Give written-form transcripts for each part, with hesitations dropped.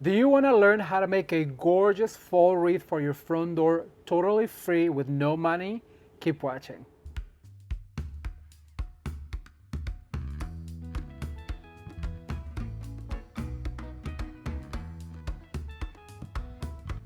Do you want to learn how to make a gorgeous fall wreath for your front door totally free with no money? Keep watching.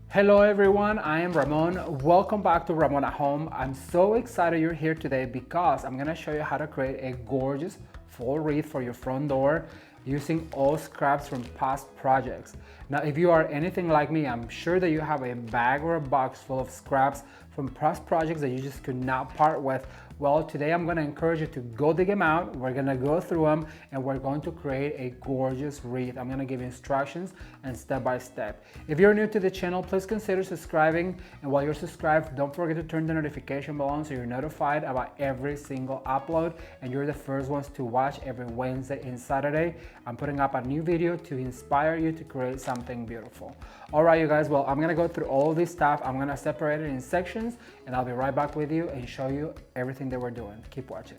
Hello everyone, I am Ramon. Welcome back to Ramon at Home. I'm so excited you're here today because I'm gonna show you how to create a gorgeous fall wreath for your front door using all scraps from past projects. Now, if you are anything like me, I'm sure that you have a bag or a box full of scraps from past projects that you just could not part with. Well, today I'm gonna encourage you to go dig them out. We're gonna go through them and we're going to create a gorgeous wreath. I'm gonna give you instructions and step by step. If you're new to the channel, please consider subscribing. And while you're subscribed, don't forget to turn the notification bell on so you're notified about every single upload and you're the first ones to watch every Wednesday and Saturday. I'm putting up a new video to inspire you to create something beautiful. All right, you guys, well, I'm gonna go through all this stuff. I'm gonna separate it in sections and I'll be right back with you and show you everything that we're doing. Keep watching.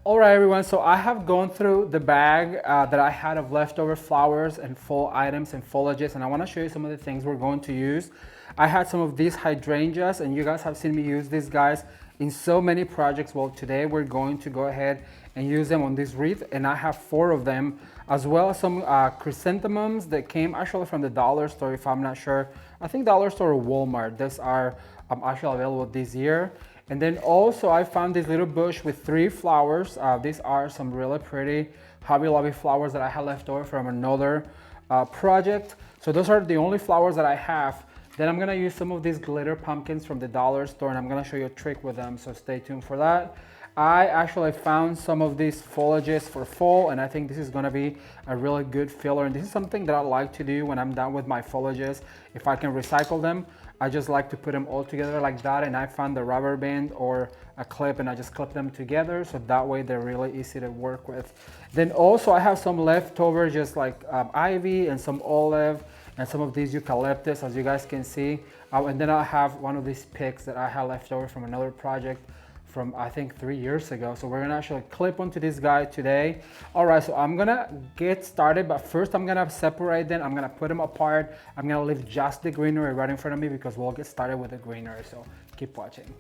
All right, everyone, so I have gone through the bag that I had of leftover flowers and fall items and foliages, and I want to show you some of the things we're going to use. I had some of these hydrangeas, and you guys have seen me use these guys in so many projects. Well, today we're going to go ahead and use them on this wreath, and I have 4 of them, as well as some chrysanthemums that came actually from the dollar store, if I'm not sure. I think dollar store or Walmart. These are actually available this year. And then also I found this little bush with 3 flowers. These are some really pretty Hobby Lobby flowers that I had left over from another project. So those are the only flowers that I have. Then I'm gonna use some of these glitter pumpkins from the dollar store and I'm gonna show you a trick with them, so stay tuned for that. I actually found some of these foliages for fall and I think this is gonna be a really good filler, and this is something that I like to do when I'm done with my foliages. If I can recycle them, I just like to put them all together like that, and I found the rubber band or a clip and I just clip them together so that way they're really easy to work with. Then also I have some leftover, just like ivy and some olive and some of these eucalyptus, as you guys can see. And then I have one of these picks that I had left over from another project from I think 3 years ago. So we're gonna actually clip onto this guy today. All right, so I'm gonna get started, but first I'm gonna separate them. I'm gonna put them apart. I'm gonna leave just the greenery right in front of me because we'll get started with the greenery, so keep watching.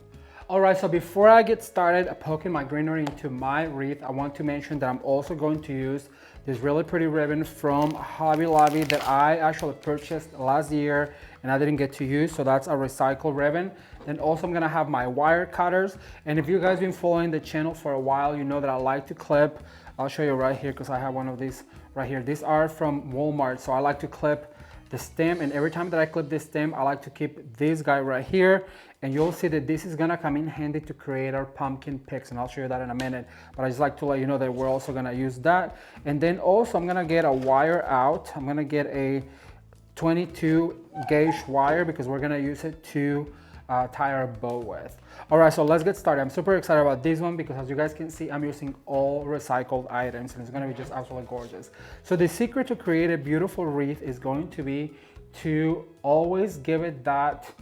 All right, so before I get started poking my greenery into my wreath, I want to mention that I'm also going to use this really pretty ribbon from Hobby Lobby that I actually purchased last year and I didn't get to use, so that's a recycled ribbon. Then also I'm gonna have my wire cutters, and if you guys been following the channel for a while, you know that I like to clip. I'll show you right here because I have one of these right here. These are from Walmart, so I like to clip the stem, and every time that I clip this stem, I like to keep this guy right here, and you'll see that this is gonna come in handy to create our pumpkin picks, and I'll show you that in a minute, but I just like to let you know that we're also gonna use that. And then also I'm gonna get a wire out. I'm gonna get a 22 gauge wire because we're gonna use it to tie our bow with. All right, so let's get started. I'm super excited about this one because as you guys can see, I'm using all recycled items and it's gonna be just absolutely gorgeous. So the secret to create a beautiful wreath is going to be to always give it that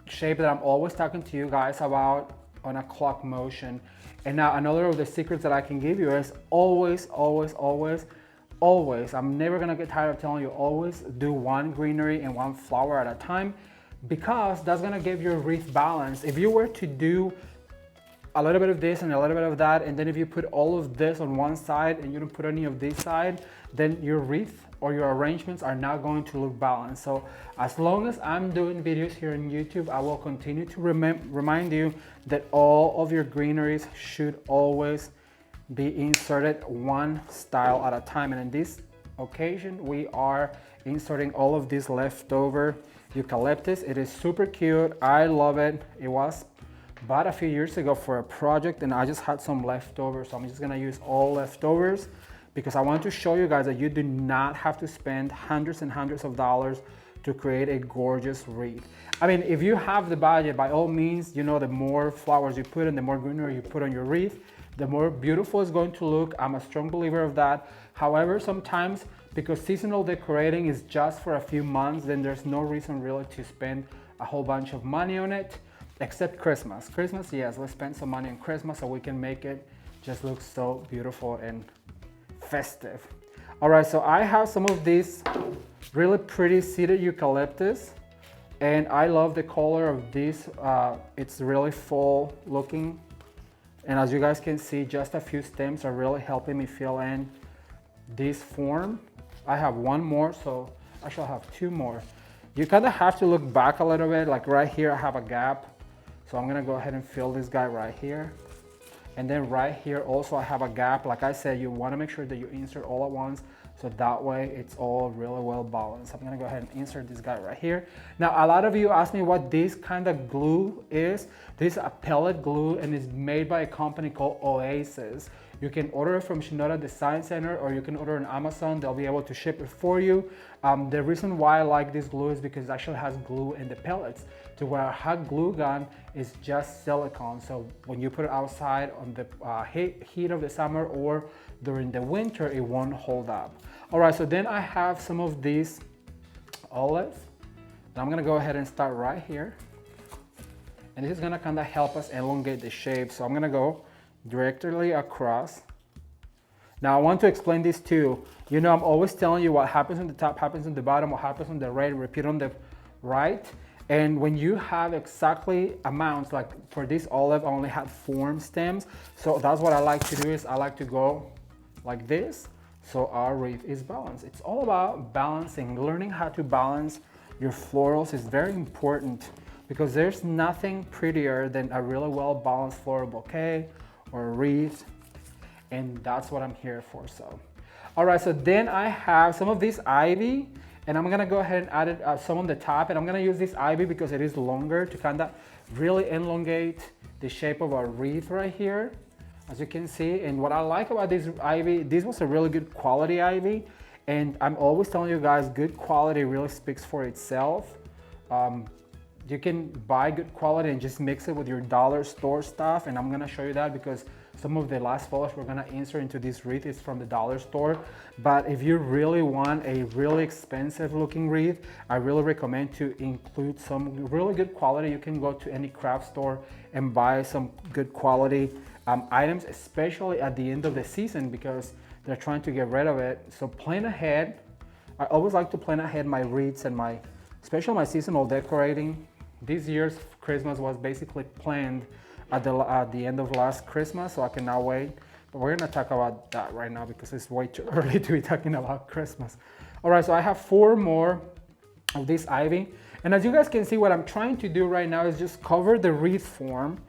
shape that I'm always talking to you guys about on a clock motion. And now another of the secrets that I can give you is always, I'm never gonna get tired of telling you, always do one greenery and one flower at a time, because that's gonna give your wreath balance. If you were to do a little bit of this and a little bit of that, and then if you put all of this on one side and you don't put any of this side, then your wreath or your arrangements are not going to look balanced. So as long as I'm doing videos here on YouTube, I will continue to remind you that all of your greeneries should always be inserted one style at a time. And in this occasion, we are inserting all of this leftover eucalyptus. It is super cute. I love it. It was bought a few years ago for a project and I just had some leftovers. So I'm just gonna use all leftovers because I want to show you guys that you do not have to spend hundreds and hundreds of dollars to create a gorgeous wreath. I mean, if you have the budget, by all means, you know, the more flowers you put in, the more greenery you put on your wreath, the more beautiful it's going to look. I'm a strong believer of that. However, sometimes because seasonal decorating is just for a few months, then there's no reason really to spend a whole bunch of money on it. except Christmas. Christmas, yes, let's spend some money on Christmas so we can make it just look so beautiful and festive. All right, so I have some of these really pretty seeded eucalyptus, and I love the color of this. It's really fall looking, and as you guys can see, just a few stems are really helping me fill in this form. I have one more, so I shall have two more. You kind of have to look back a little bit, like right here I have a gap, so I'm gonna go ahead and fill this guy right here. And then right here also I have a gap. Like I said, you want to make sure that you insert all at once, so that way it's all really well balanced. I'm gonna go ahead and insert this guy right here. Now a lot of you ask me what this kind of glue is. This is a pellet glue and it's made by a company called Oasis. You can order it from Shinoda Design Center, or you can order on Amazon. They'll be able to ship it for you. The reason why I like this glue is because it actually has glue in the pellets, to where a hot glue gun is just silicone. So when you put it outside on the heat of the summer or during the winter, it won't hold up. All right, so then I have some of these olives. And I'm gonna go ahead and start right here. And this is gonna kind of help us elongate the shape. So I'm gonna go directly across. Now I want to explain this too. You know, I'm always telling you what happens on the top happens on the bottom, what happens on the right, repeat on the right. And when you have exactly amounts, like for this olive, I only had 4 stems. So that's what I like to do, is I like to go like this. So our wreath is balanced. It's all about balancing. Learning how to balance your florals is very important, because there's nothing prettier than a really well balanced floral bouquet or a wreath. And that's what I'm here for. So, all right, so then I have some of this ivy, and I'm gonna go ahead and add it some on the top, and I'm gonna use this ivy because it is longer to kind of really elongate the shape of our wreath right here, as you can see. And what I like about this ivy, this was a really good quality ivy, and I'm always telling you guys, good quality really speaks for itself. You can buy good quality and just mix it with your dollar store stuff, and I'm gonna show you that because some of the last foliage we're gonna insert into this wreath is from the dollar store. But if you really want a really expensive looking wreath, I really recommend to include some really good quality. You can go to any craft store and buy some good quality items, especially at the end of the season, because they're trying to get rid of it. So plan ahead. I always like to plan ahead my wreaths and especially my seasonal decorating. This year's Christmas was basically planned at the end of last Christmas, so I can now wait. But we're gonna talk about that right now because it's way too early to be talking about Christmas. All right, so I have 4 more of this ivy. And as you guys can see, what I'm trying to do right now is just cover the wreath form,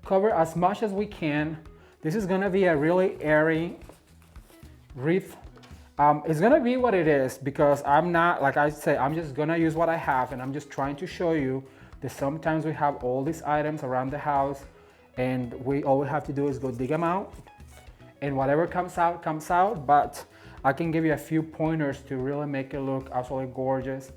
cover as much as we can. This is gonna be a really airy wreath. It's gonna be what it is, because I'm not, like I say, I'm just gonna use what I have, and I'm just trying to show you that sometimes we have all these items around the house, and all we have to do is go dig them out, and whatever comes out, comes out. But I can give you a few pointers to really make it look absolutely gorgeous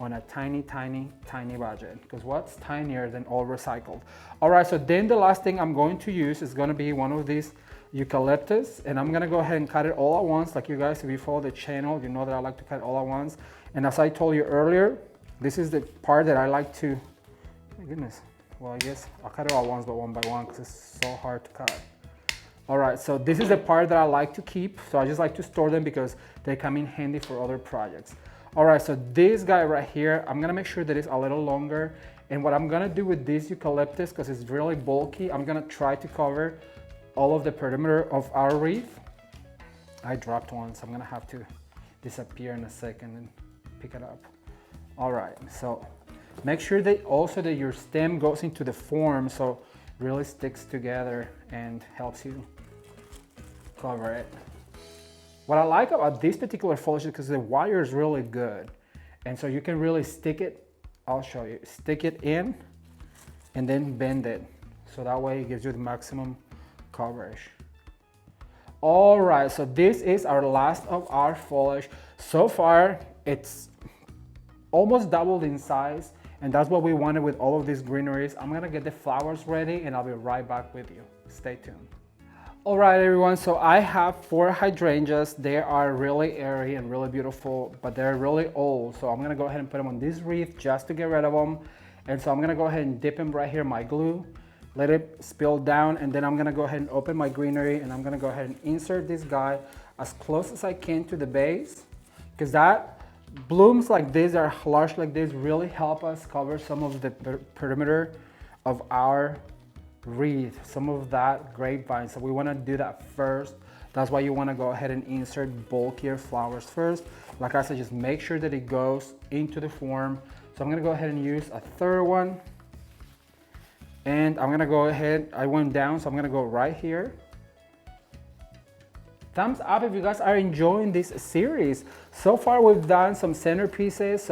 on a tiny, tiny, tiny budget, because what's tinier than all recycled? All right, so then the last thing I'm going to use is gonna be one of these eucalyptus, and I'm gonna go ahead and cut it all at once. Like you guys, if you follow the channel, you know that I like to cut all at once. And as I told you earlier, this is the part that I like to, my goodness, well, I guess I'll cut it all at once, but one by one, because it's so hard to cut. All right, so this is the part that I like to keep. So I just like to store them because they come in handy for other projects. All right, so this guy right here, I'm gonna make sure that it's a little longer. And what I'm gonna do with this eucalyptus, because it's really bulky, I'm gonna try to cover all of the perimeter of our wreath. I dropped one, so I'm gonna have to disappear in a second and pick it up. All right, so make sure that also that your stem goes into the form, so it really sticks together and helps you cover it. What I like about this particular foliage is because the wire is really good, and so you can really stick it, I'll show you, stick it in and then bend it, so that way it gives you the maximum coverage. All right, so this is our last of our foliage. So far, it's almost doubled in size, and that's what we wanted with all of these greeneries. I'm gonna get the flowers ready and I'll be right back with you. Stay tuned. All right, everyone, so I have 4 hydrangeas. They are really airy and really beautiful, but they're really old. So I'm gonna go ahead and put them on this wreath just to get rid of them. And so I'm gonna go ahead and dip them right here in my glue, let it spill down, and then I'm gonna go ahead and open my greenery, and I'm gonna go ahead and insert this guy as close as I can to the base, because that blooms like this, are large like this, really help us cover some of the perimeter of our wreath, some of that grapevine. So we want to do that first. That's why you want to go ahead and insert bulkier flowers first. Like I said, just make sure that it goes into the form. So I'm going to go ahead and use a third one, and I'm going to go ahead, I went down, so I'm going to go right here. Thumbs up if you guys are enjoying this series. So far we've done some centerpieces,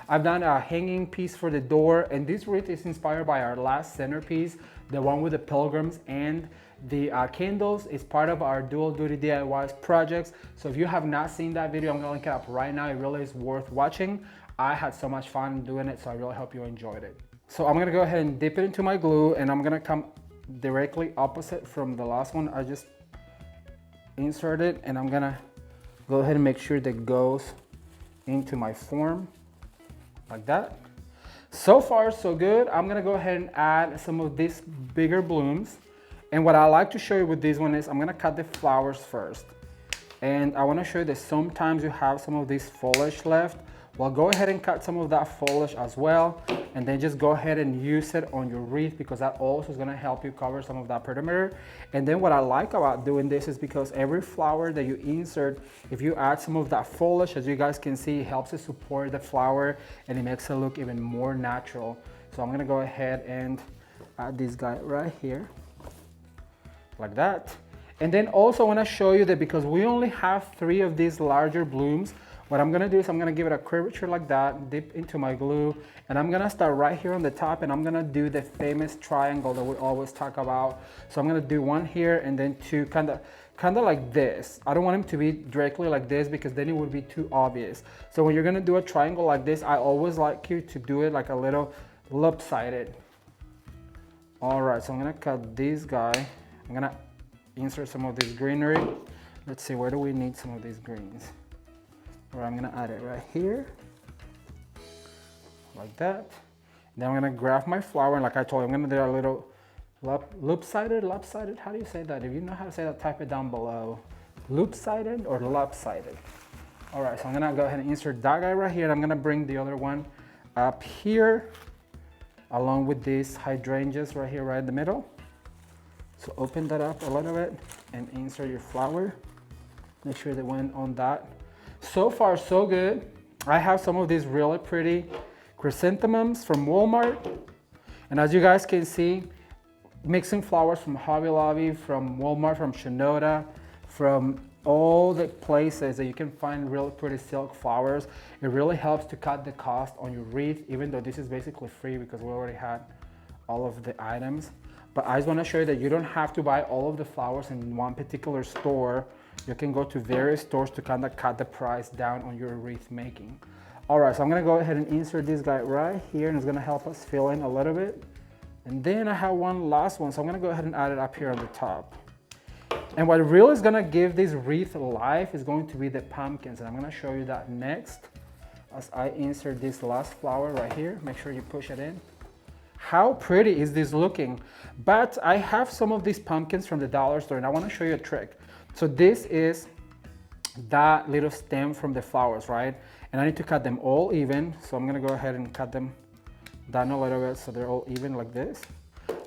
I've done a hanging piece for the door, and this wreath is inspired by our last centerpiece, the one with the pilgrims and the candles. Is part of our dual duty DIYs projects. So if you have not seen that video, I'm gonna link it up right now. It really is worth watching. I had so much fun doing it, so I really hope you enjoyed it. So I'm gonna go ahead and dip it into my glue, and I'm gonna come directly opposite from the last one. I just insert it, and I'm gonna go ahead and make sure that it goes into my form like that. So far so good. I'm gonna go ahead and add some of these bigger blooms, and what I like to show you with this one is I'm gonna cut the flowers first, and I want to show you that sometimes you have some of this foliage left. Well, go ahead and cut some of that foliage as well, and then just go ahead and use it on your wreath, because that also is going to help you cover some of that perimeter. And then what I like about doing this is because every flower that you insert, if you add some of that foliage, as you guys can see, it helps to support the flower and it makes it look even more natural. So I'm going to go ahead and add this guy right here like that. And then also I want to show you that because we only have 3 of these larger blooms, what I'm gonna do is I'm gonna give it a curvature like that, dip into my glue, and I'm gonna start right here on the top, and I'm gonna do the famous triangle that we always talk about. So I'm gonna do 1 here and then 2 kind of like this. I don't want them to be directly like this because then it would be too obvious. So when you're gonna do a triangle like this, I always like you to do it like a little lopsided. All right, so I'm gonna cut this guy. I'm gonna insert some of this greenery. Let's see, where do we need some of these greens? Or I'm gonna add it right here, like that. Then I'm gonna grab my flower, and like I told you, I'm gonna do a little lopsided, how do you say that? If you know how to say that, type it down below. Loop-sided or lopsided? All right, so I'm gonna go ahead and insert that guy right here, and I'm gonna bring the other one up here, along with these hydrangeas right here, right in the middle. So open that up a little bit and insert your flower. Make sure they went on that. So far so good. I have some of these really pretty chrysanthemums from Walmart, and as you guys can see, mixing flowers from Hobby Lobby, from Walmart, from Shinoda, from all the places that you can find really pretty silk flowers. It really helps to cut the cost on your wreath, even though this is basically free because we already had all of the items. But I just want to show you that you don't have to buy all of the flowers in one particular store. You can go to various stores to kind of cut the price down on your wreath making. All right, so I'm gonna go ahead and insert this guy right here, and it's gonna help us fill in a little bit. And then I have one last one, so I'm gonna go ahead and add it up here on the top. And what really is gonna give this wreath life is going to be the pumpkins, and I'm gonna show you that next as I insert this last flower right here. Make sure you push it in. How pretty is this looking? But I have some of these pumpkins from the dollar store, and I wanna show you a trick. So this is that little stem from the flowers, right? And I need to cut them all even. So I'm gonna go ahead and cut them down a little bit so they're all even like this.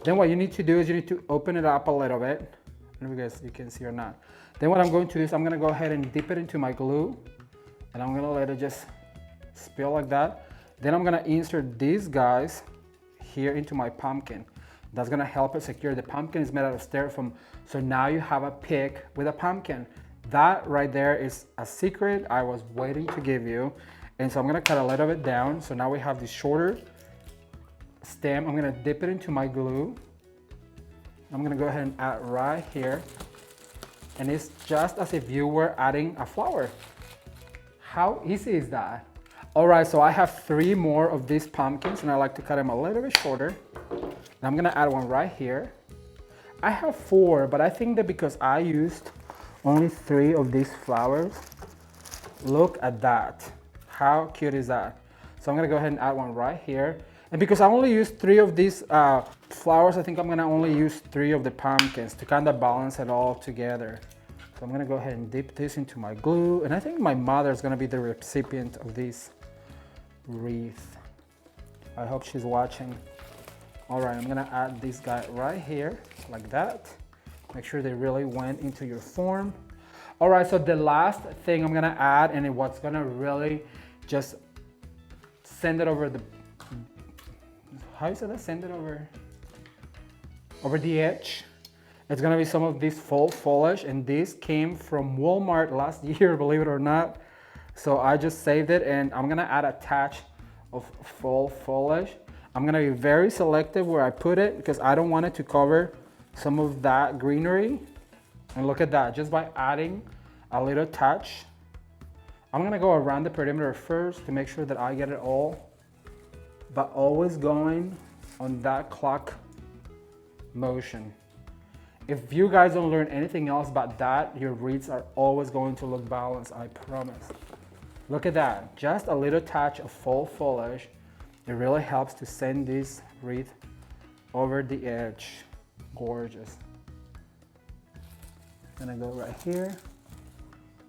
Then what you need to do is you need to open it up a little bit. I don't know if you can see or not. Then what I'm going to do is I'm gonna go ahead and dip it into my glue, and I'm gonna let it just spill like that. Then I'm gonna insert these guys here into my pumpkin. That's gonna help it secure. The pumpkin is made out of styrofoam, so now you have a pick with a pumpkin. That right there is a secret I was waiting to give you. And so I'm gonna cut a little bit down. So now we have this shorter stem. I'm gonna dip it into my glue. I'm gonna go ahead and add right here. And it's just as if you were adding a flower. How easy is that? All right, so I have 3 more of these pumpkins, and I like to cut them a little bit shorter. And I'm gonna add one right here. I have 4, but I think that because I used only 3 of these flowers, look at that. How cute is that? So I'm gonna go ahead and add one right here. And because I only used 3 of these flowers, I think I'm gonna only use 3 of the pumpkins to kind of balance it all together. So I'm gonna go ahead and dip this into my glue. And I think my mother is gonna be the recipient of this wreath. I hope she's watching. All right, I'm gonna add this guy right here, like that. Make sure they really went into your form. All right, so the last thing I'm gonna add, and what's gonna really just send it over the, how you say that? Send it over the edge. It's gonna be some of this fall foliage, and this came from Walmart last year, believe it or not. So I just saved it, and I'm gonna add a touch of fall foliage. I'm gonna be very selective where I put it because I don't want it to cover some of that greenery. And look at that, just by adding a little touch. I'm gonna go around the perimeter first to make sure that I get it all, but always going on that clock motion. If you guys don't learn anything else but that, your wreaths are always going to look balanced, I promise. Look at that, just a little touch of fall foliage. It really helps to send this wreath over the edge. Gorgeous. Gonna go right here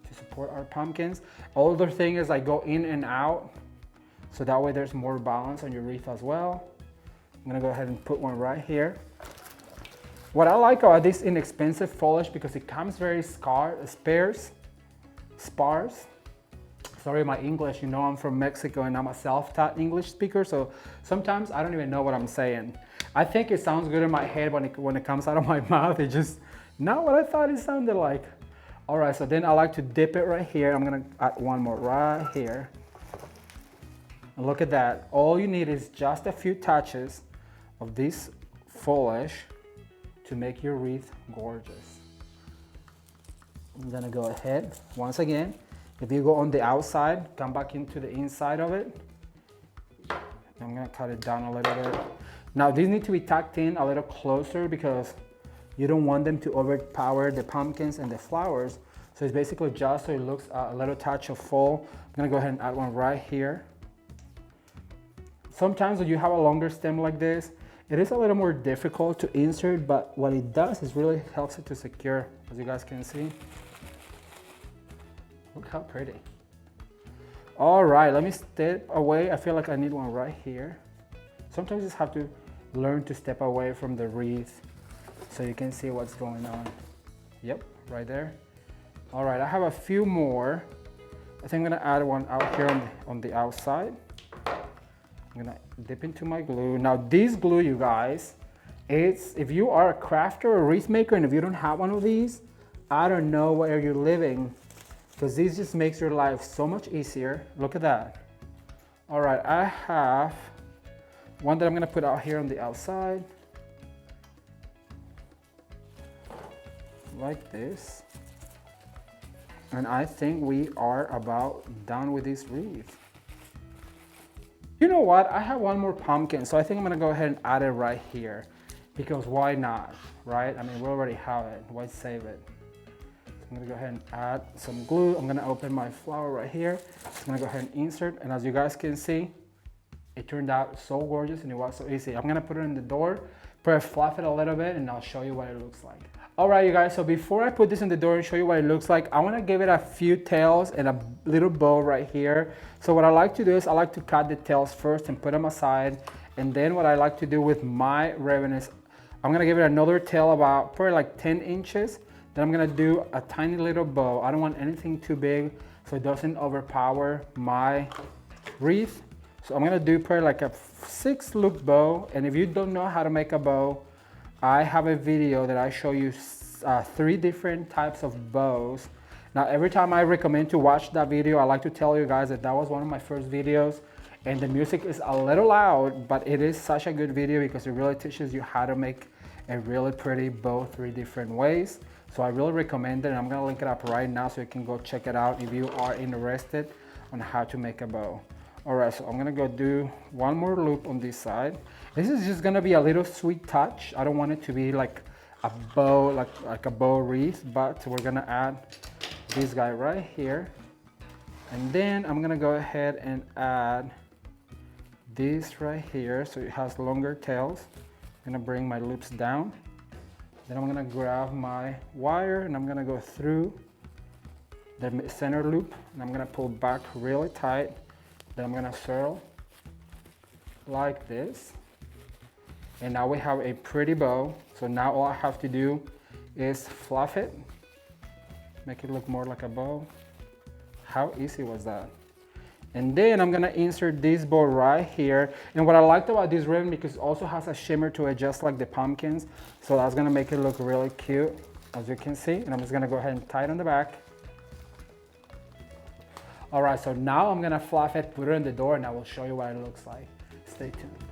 to support our pumpkins. Other thing is I go in and out, so that way there's more balance on your wreath as well. I'm gonna go ahead and put one right here. What I like about this inexpensive foliage, because it comes very sparse. Sorry, my English, you know I'm from Mexico and I'm a self-taught English speaker, so sometimes I don't even know what I'm saying. I think it sounds good in my head, when it comes out of my mouth, it just not what I thought it sounded like. All right, so then I like to dip it right here. I'm gonna add one more right here. And look at that. All you need is just a few touches of this foliage to make your wreath gorgeous. I'm gonna go ahead, once again, if you go on the outside, come back into the inside of it. I'm gonna cut it down a little bit. Now these need to be tucked in a little closer because you don't want them to overpower the pumpkins and the flowers. So it's basically just so it looks a little touch of fall. I'm gonna go ahead and add one right here. Sometimes when you have a longer stem like this, it is a little more difficult to insert, but what it does is really helps it to secure, as you guys can see. Look how pretty. All right, let me step away. I feel like I need one right here. Sometimes you just have to learn to step away from the wreath so you can see what's going on. Yep, right there. All right, I have a few more. I think I'm gonna add one out here on the outside. I'm gonna dip into my glue. Now this glue, you guys, if you are a crafter or a wreath maker and if you don't have one of these, I don't know where you're living, because this just makes your life so much easier. Look at that. All right, I have one that I'm gonna put out here on the outside. Like this. And I think we are about done with this wreath. You know what? I have one more pumpkin, so I think I'm gonna go ahead and add it right here, because why not, right? I mean, we already have it, why save it? So I'm gonna go ahead and add some glue. I'm gonna open my flower right here. I'm gonna go ahead and insert, and as you guys can see, it turned out so gorgeous and it was so easy. I'm gonna put it in the door, probably fluff it a little bit, and I'll show you what it looks like. All right, you guys, so before I put this in the door and show you what it looks like, I wanna give it a few tails and a little bow right here. So what I like to do is I like to cut the tails first and put them aside. And then what I like to do with my ribbon is I'm gonna give it another tail about probably like 10 inches. Then I'm gonna do a tiny little bow. I don't want anything too big so it doesn't overpower my wreath. So I'm gonna do probably like a 6-loop bow. And if you don't know how to make a bow, I have a video that I show you 3 different types of bows. Now, every time I recommend to watch that video, I like to tell you guys that that was one of my first videos, and the music is a little loud, but it is such a good video because it really teaches you how to make a really pretty bow 3 different ways. So I really recommend it, and I'm gonna link it up right now so you can go check it out if you are interested on how to make a bow. All right, so I'm gonna go do one more loop on this side. This is just gonna be a little sweet touch. I don't want it to be like a bow, like a bow wreath, but we're gonna add this guy right here. And then I'm gonna go ahead and add this right here, so it has longer tails. I'm gonna bring my loops down. Then I'm gonna grab my wire and I'm gonna go through the center loop and I'm gonna pull back really tight. Then I'm gonna swirl like this. And now we have a pretty bow. So now all I have to do is fluff it, make it look more like a bow. How easy was that? And then I'm gonna insert this bow right here. And what I liked about this ribbon, because it also has a shimmer to it just like the pumpkins. So that's gonna make it look really cute, as you can see. And I'm just gonna go ahead and tie it on the back. All right, so now I'm gonna fluff it, put it in the door, and I will show you what it looks like. Stay tuned.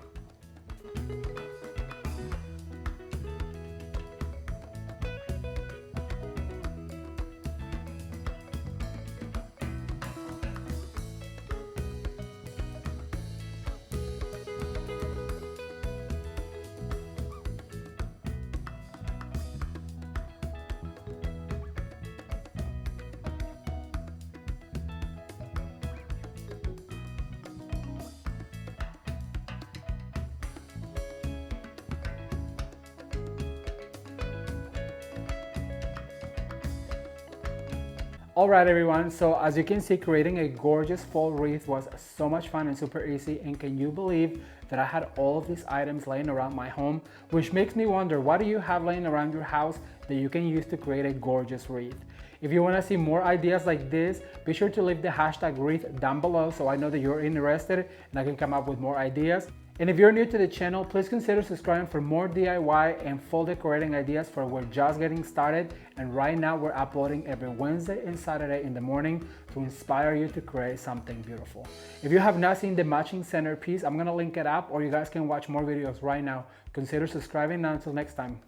All right, everyone, so as you can see, creating a gorgeous fall wreath was so much fun and super easy. And can you believe that I had all of these items laying around my home? Which makes me wonder, what do you have laying around your house that you can use to create a gorgeous wreath? If you want to see more ideas like this, be sure to leave the hashtag wreath down below so I know that you're interested and I can come up with more ideas. And if you're new to the channel, please consider subscribing for more DIY and fall decorating ideas, for we're just getting started. And right now we're uploading every Wednesday and Saturday in the morning to inspire you to create something beautiful. If you have not seen the matching centerpiece, I'm gonna link it up, or you guys can watch more videos right now. Consider subscribing now. Until next time,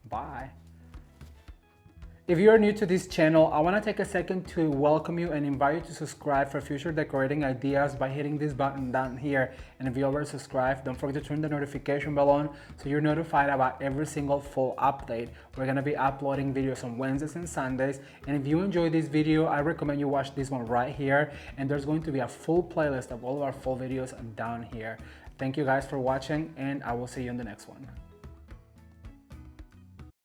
bye. If you are new to this channel, I want to take a second to welcome you and invite you to subscribe for future decorating ideas by hitting this button down here. And if you already subscribed, don't forget to turn the notification bell on so you're notified about every single fall update. We're going to be uploading videos on Wednesdays and Sundays. And if you enjoyed this video, I recommend you watch this one right here. And there's going to be a full playlist of all of our fall videos down here. Thank you guys for watching, and I will see you in the next one.